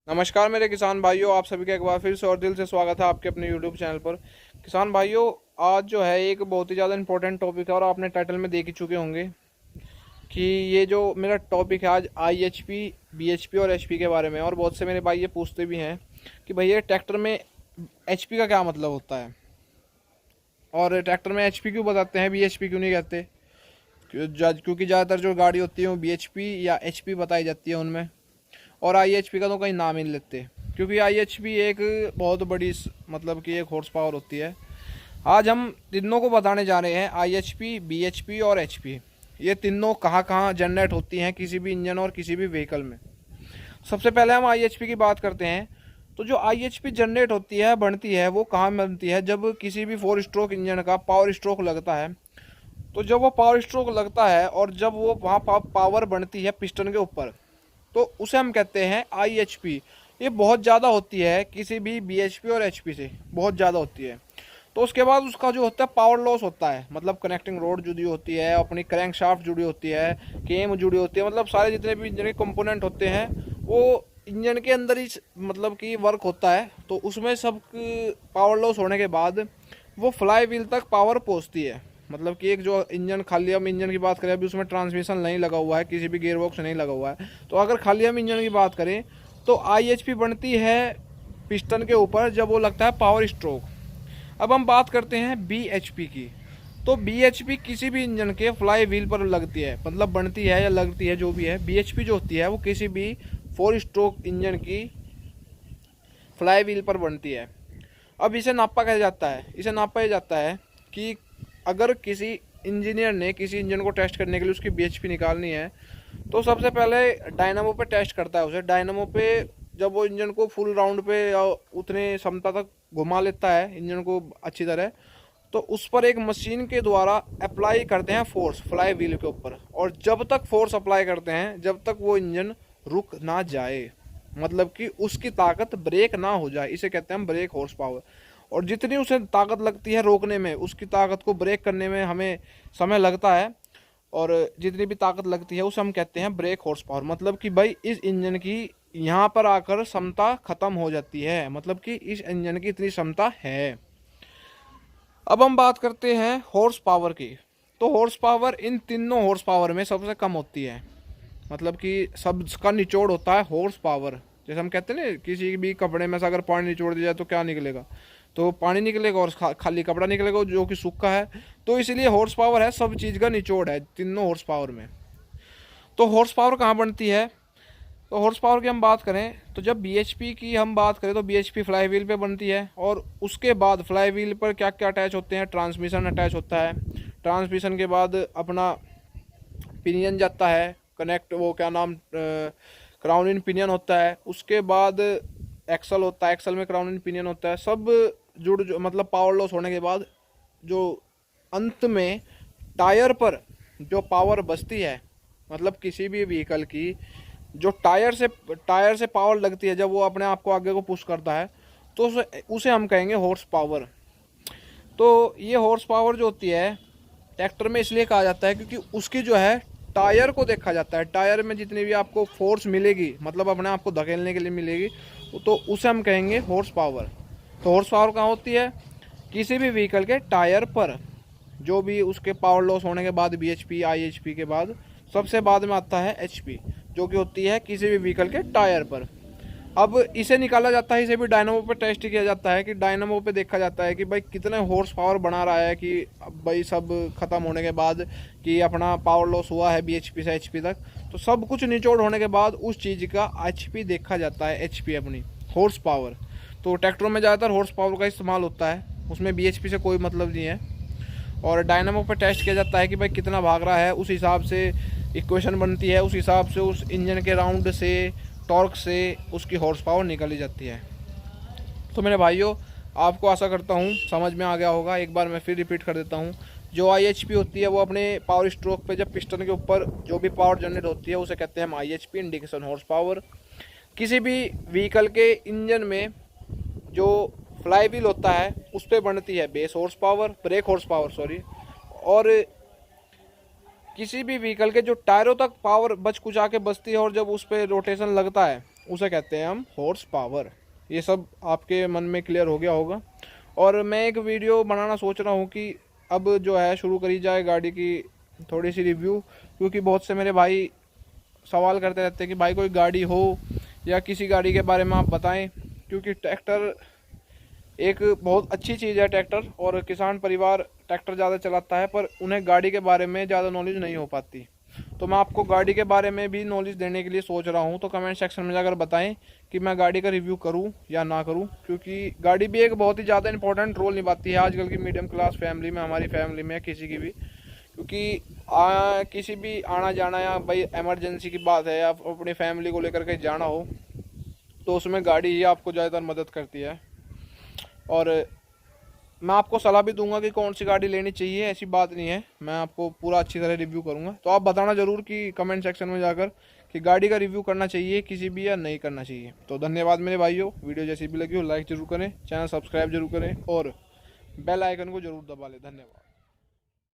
नमस्कार मेरे किसान भाइयों, आप सभी का एक बार फिर से और दिल से स्वागत है आपके अपने यूट्यूब चैनल पर। किसान भाइयों, आज जो है एक बहुत ही ज़्यादा इंपॉर्टेंट टॉपिक है और आपने टाइटल में देख ही चुके होंगे कि ये जो मेरा टॉपिक है आज IHP, BHP और HP के बारे में। और बहुत से मेरे भाई ये पूछते भी हैं कि भैया ट्रैक्टर में HP का क्या मतलब होता है, और ट्रैक्टर में HP क्यों बताते हैं, BHP क्यों नहीं कहते। क्योंकि ज़्यादातर जो गाड़ी होती है वो BHP या HP बताई जाती है उनमें, और IHP का तो कहीं नाम ही नहीं लेते। क्योंकि IHP एक बहुत बड़ी मतलब कि एक हॉर्स पावर होती है। आज हम तीनों को बताने जा रहे हैं, IHP, BHP और HP। ये तीनों कहाँ कहाँ जनरेट होती हैं किसी भी इंजन और किसी भी व्हीकल में। सबसे पहले हम IHP की बात करते हैं। तो जो IHP जनरेट होती है, बनती है, वो कहाँ बनती है, जब किसी भी 4 स्ट्रोक इंजन का पावर स्ट्रोक लगता है। तो जब वो पावर स्ट्रोक लगता है और जब वो वहाँ पावर बनती है पिस्टन के ऊपर, तो उसे हम कहते हैं IHP। ये बहुत ज़्यादा होती है किसी भी BHP और HP से, बहुत ज़्यादा होती है। तो उसके बाद उसका जो होता है पावर लॉस होता है, मतलब कनेक्टिंग रोड जुड़ी होती है, अपनी क्रैंक शाफ्ट जुड़ी होती है, केम जुड़ी होती है, मतलब सारे जितने भी इंजन के कंपोनेंट होते हैं वो इंजन के अंदर ही मतलब कि वर्क होता है। तो उसमें सब पावर लॉस होने के बाद वो फ्लाई व्हील तक पावर पहुँचती है। मतलब कि एक जो इंजन, खाली हम इंजन की बात करें, अभी उसमें ट्रांसमिशन नहीं लगा हुआ है, किसी भी गियर बॉक्स नहीं लगा हुआ है, तो अगर खाली हम इंजन की बात करें तो IHP बनती है पिस्टन के ऊपर जब वो लगता है पावर स्ट्रोक। अब हम बात करते हैं BHP की। तो BHP किसी भी इंजन के फ्लाई व्हील पर लगती है, मतलब बनती है या लगती है, जो भी है। BHP जो होती है वो किसी भी 4 स्ट्रोक इंजन की फ्लाई व्हील पर बनती है। अब इसे नापा कैसे जाता है, इसे नापा ये जाता है कि अगर किसी इंजीनियर ने किसी इंजन को टेस्ट करने के लिए उसकी BHP निकालनी है, तो सबसे पहले डायनामो पे टेस्ट करता है उसे। डायनामो पे जब वो इंजन को फुल राउंड पे या उतने क्षमता तक घुमा लेता है इंजन को अच्छी तरह, तो उस पर एक मशीन के द्वारा अप्लाई करते हैं फोर्स फ्लाई व्हील के ऊपर। और जब तक फोर्स अप्लाई करते हैं, जब तक वो इंजन रुक ना जाए, मतलब कि उसकी ताकत ब्रेक ना हो जाए, इसे कहते हैं हम ब्रेक हॉर्स पावर। और जितनी उसे ताकत लगती है रोकने में, उसकी ताकत को ब्रेक करने में हमें समय लगता है, और जितनी भी ताकत लगती है उसे हम कहते हैं ब्रेक हॉर्स पावर। मतलब कि भाई इस इंजन की यहाँ पर आकर क्षमता खत्म हो जाती है, मतलब कि इस इंजन की इतनी क्षमता है। अब हम बात करते हैं हॉर्स पावर की। तो हॉर्स पावर इन तीनों हॉर्स पावर में सबसे कम होती है, मतलब कि सबका निचोड़ होता है हॉर्स पावर। जैसे हम कहते हैं ना, किसी भी कपड़े में से अगर पानी निचोड़ दिया जाए तो क्या निकलेगा, तो पानी निकलेगा और खाली कपड़ा निकलेगा जो कि सूखा है। तो इसलिए हॉर्स पावर है, सब चीज़ का निचोड़ है तीनों हॉर्स पावर में। तो हॉर्स पावर कहाँ बनती है, तो हॉर्स पावर की हम बात करें तो जब BHP की हम बात करें तो BHP फ्लाई व्हील पे बनती है। और उसके बाद फ्लाई व्हील पर क्या क्या अटैच होते हैं, ट्रांसमिशन अटैच होता है। ट्रांसमिशन के बाद अपना पिनियन जाता है कनेक्ट, वो क्या नाम, क्राउन इन पिनियन होता है। उसके बाद एक्सल होता है, एक्सल में क्राउन इन पिनियन होता है। सब जो मतलब पावर लॉस होने के बाद जो अंत में टायर पर जो पावर बचती है, मतलब किसी भी व्हीकल की जो टायर से पावर लगती है, जब वो अपने आप को आगे को पुश करता है, तो उसे हम कहेंगे हॉर्स पावर। तो ये हॉर्स पावर जो होती है ट्रैक्टर में इसलिए कहा जाता है क्योंकि उसकी जो है टायर को देखा जाता है। टायर में जितनी भी आपको फोर्स मिलेगी, मतलब अपने आप को धकेलने के लिए मिलेगी, तो उसे हम कहेंगे हॉर्स पावर। तो हॉर्स पावर कहाँ होती है, किसी भी व्हीकल के टायर पर। जो भी उसके पावर लॉस होने के बाद BHP IHP के बाद सबसे बाद में आता है HP, जो कि होती है किसी भी व्हीकल के टायर पर। अब इसे निकाला जाता है, इसे भी डायनामो पे टेस्ट किया जाता है कि डायनामो पे देखा जाता है कि भाई कितने हॉर्स पावर बना रहा है, कि भाई सब खत्म होने के बाद कि अपना पावर लॉस हुआ है BHP से HP तक, तो सब कुछ निचोड़ होने के बाद उस चीज़ का HP देखा जाता है, HP अपनी हॉर्स पावर। तो ट्रैक्टरों में ज़्यादातर हॉर्स पावर का इस्तेमाल होता है, उसमें BHP से कोई मतलब नहीं है। और डायनामो पे टेस्ट किया जाता है कि भाई कितना भाग रहा है, उस हिसाब से इक्वेशन बनती है, उस हिसाब से उस इंजन के राउंड से, टॉर्क से उसकी हॉर्स पावर निकाली जाती है। तो मेरे भाइयों, आपको आशा करता हूँ समझ में आ गया होगा। एक बार मैं फिर रिपीट कर देता हूँ। जो IHP होती है वो अपने पावर स्ट्रोक पे जब पिस्टन के ऊपर जो भी पावर जनरेट होती है उसे कहते हैं हम IHP, इंडिकेशन हॉर्स पावर। किसी भी व्हीकल के इंजन में जो फ्लाई व्हील होता है उस पर बनती है base horse power, break horse power sorry. और किसी भी व्हीकल के जो टायरों तक पावर बच कुचा के बचती है और जब उस पर रोटेशन लगता है उसे कहते हैं हम हॉर्स पावर। ये सब आपके मन में क्लियर हो गया होगा। और मैं एक वीडियो बनाना सोच रहा हूँ कि अब जो है शुरू करी जाए गाड़ी की थोड़ी सी रिव्यू, क्योंकि बहुत से मेरे भाई सवाल करते रहते हैं कि भाई कोई गाड़ी हो या किसी गाड़ी के बारे में आप बताएं, क्योंकि ट्रैक्टर एक बहुत अच्छी चीज़ है ट्रैक्टर, और किसान परिवार ट्रैक्टर ज़्यादा चलाता है पर उन्हें गाड़ी के बारे में ज़्यादा नॉलेज नहीं हो पाती। तो मैं आपको गाड़ी के बारे में भी नॉलेज देने के लिए सोच रहा हूँ। तो कमेंट सेक्शन में जाकर बताएं कि मैं गाड़ी का रिव्यू करूँ या ना करूँ, क्योंकि गाड़ी भी एक बहुत ही ज़्यादा इंपॉर्टेंट रोल निभाती है आजकल की मीडियम क्लास फैमिली में, हमारी फैमिली में, किसी की भी। क्योंकि किसी भी आना जाना या भाई इमरजेंसी की बात है या अपनी फैमिली को लेकर के जाना हो तो उसमें गाड़ी ही आपको ज़्यादातर मदद करती है। और मैं आपको सलाह भी दूंगा कि कौन सी गाड़ी लेनी चाहिए, ऐसी बात नहीं है, मैं आपको पूरा अच्छी तरह रिव्यू करूंगा। तो आप बताना ज़रूर कि कमेंट सेक्शन में जाकर कि गाड़ी का रिव्यू करना चाहिए किसी भी या नहीं करना चाहिए। तो धन्यवाद मेरे भाइयों, वीडियो जैसी भी लगी हो लाइक ज़रूर करें, चैनल सब्सक्राइब जरूर करें और बेल आइकन को ज़रूर दबा लें। धन्यवाद।